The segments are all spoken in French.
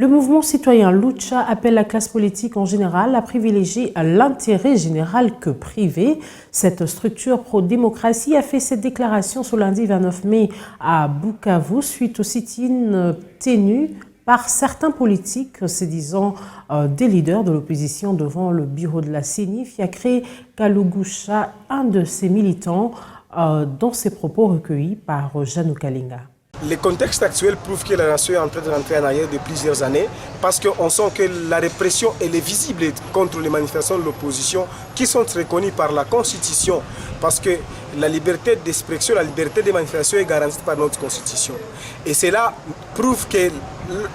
Le mouvement citoyen Lucha appelle la classe politique en général à privilégier l'intérêt général que privé. Cette structure pro-démocratie a fait cette déclaration ce lundi 29 mai à Bukavu suite au sit-in tenu par certains politiques se disant des leaders de l'opposition devant le bureau de la CENI. Fiacré Kalugusha, un de ses militants, dans ses propos recueillis par Janou Kalinga. Le contexte actuel prouve que la nation est en train de rentrer en arrière depuis plusieurs années parce qu'on sent que la répression elle est visible contre les manifestations de l'opposition qui sont reconnues par la Constitution parce que la liberté d'expression, la liberté de manifestation est garantie par notre Constitution. Et cela prouve que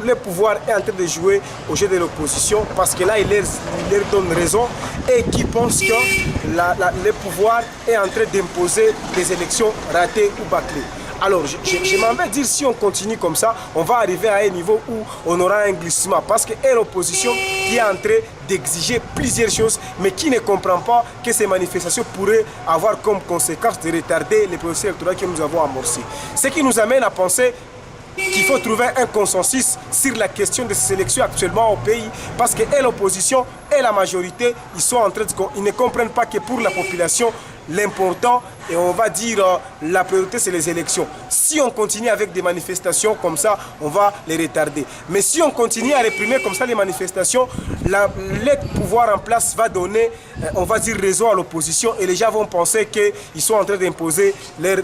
le pouvoir est en train de jouer au jeu de l'opposition parce que là, il leur donne raison et qui pense que le pouvoir est en train d'imposer des élections ratées ou bâclées. Alors, je m'en vais dire, si on continue comme ça, on va arriver à un niveau où on aura un glissement. Parce que l'opposition qui est en train d'exiger plusieurs choses, mais qui ne comprend pas que ces manifestations pourraient avoir comme conséquence de retarder les processus électoraux que nous avons amorcés. Ce qui nous amène à penser qu'il faut trouver un consensus sur la question de ces élections actuellement au pays, parce que l'opposition et la majorité, ils ne comprennent pas que pour la population, l'important, et on va dire la priorité, c'est les élections. Si on continue avec des manifestations comme ça, on va les retarder. Mais si on continue à réprimer comme ça les manifestations, le pouvoir en place va donner, on va dire, raison à l'opposition, et les gens vont penser qu'ils sont en train d'imposer leur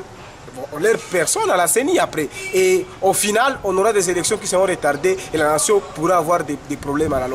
personne à la CENI après. Et au final, on aura des élections qui seront retardées et la nation pourra avoir des problèmes à la longue.